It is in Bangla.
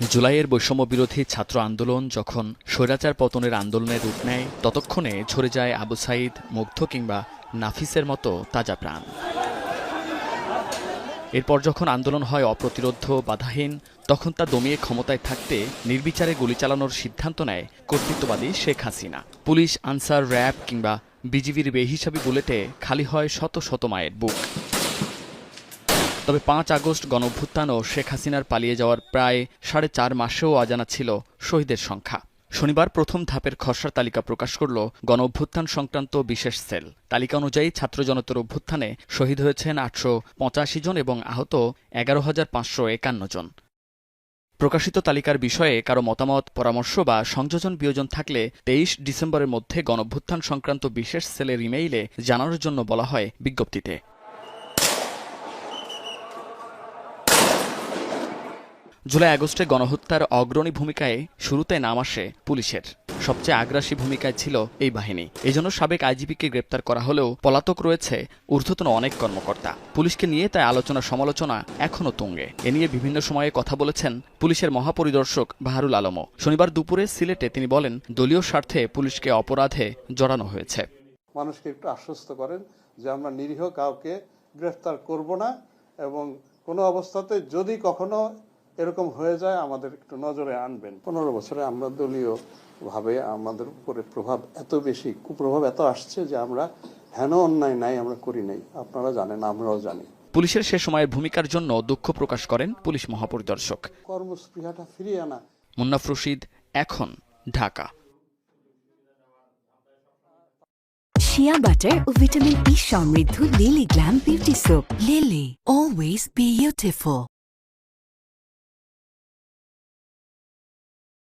জুলাইয়ের বৈষম্য বিরোধী ছাত্র আন্দোলন যখন স্বৈরাচার পতনের আন্দোলনের রূপ নেয়, ততক্ষণে ঝরে যায় আবু সাঈদ, মুগ্ধ কিংবা নাফিসের মতো তাজা প্রাণ। এরপর যখন আন্দোলন হয় অপ্রতিরোধ্য, বাধাহীন, তখন তা দমিয়ে ক্ষমতায় থাকতে নির্বিচারে গুলি চালানোর সিদ্ধান্ত নেয় কর্তৃত্ববাদী শেখ হাসিনা। পুলিশ, আনসার, র্যাব কিংবা বিজিবির বেহিসাবি বুলেটে খালি হয় শত শত মায়ের বুক। তবে ৫ আগস্ট গণঅভ্যুত্থান ও শেখ হাসিনার পালিয়ে যাওয়ার প্রায় ৪.৫ মাসেও অজানা ছিল শহীদের সংখ্যা। শনিবার প্রথম ধাপের খসড়া তালিকা প্রকাশ করল গণঅভ্যুত্থান সংক্রান্ত বিশেষ সেল। তালিকা অনুযায়ী ছাত্র জনতার অভ্যুত্থানে শহীদ হয়েছেন ৮৮৫ জন এবং আহত ১১,৫৫১ জন। প্রকাশিত তালিকার বিষয়ে কারো মতামত, পরামর্শ বা সংযোজন বিয়োজন থাকলে ২৩ ডিসেম্বরের মধ্যে গণঅভ্যুত্থান সংক্রান্ত বিশেষ সেলের ইমেইলে জানানোর জন্য বলা হয় বিজ্ঞপ্তিতে। জুলাই আগস্টে গণহত্যার অগ্রণী ভূমিকায় শুরুতে নাম আসে পুলিশের। সবচেয়ে আগ্রাসী ভূমিকায় ছিল এই বাহিনী। এজন্য সাবেক আইজিপিকে গ্রেপ্তার করা হলেও পলাতক রয়েছে ঊর্ধ্বতন অনেক কর্মকর্তা। পুলিশকে নিয়ে তাই আলোচনা সমালোচনা এখনও তুঙ্গে। এ নিয়ে বিভিন্ন সময়ে কথা বলেছেন পুলিশের মহাপরিদর্শক বাহারুল আলমও। শনিবার দুপুরে সিলেটে তিনি বলেন, দলীয় স্বার্থে পুলিশকে অপরাধে জড়ানো হয়েছে। মানুষকে একটু আশ্বস্ত করেন যে আমরা নিরীহ কাউকে গ্রেফতার করব না, এবং কোনো অবস্থাতে যদি কখনো এরকম হয়ে যায় আমাদের একটু নজরে আনবেন। ১৫ বছরে আমরা দলীয় ভাবে আমাদের উপরে প্রভাব এত বেশি, কুপ্রভাব এত আসছে যে আমরা হেন অন্যায় নাই আমরা করি নাই। আপনারা জানেন, আমরাও জানি। পুলিশের সে সময়ের ভূমিকার জন্য দুঃখ প্রকাশ করেন পুলিশ মহাপরিদর্শক। কর্মস্পৃহাটা ফিরিয়ে আনা। মুন্নাফ রশিদ, এখন, ঢাকা। শিয়া বাটার ও ভিটামিন ই সমৃদ্ধ lily glam beauty soap. Lily, always beautiful.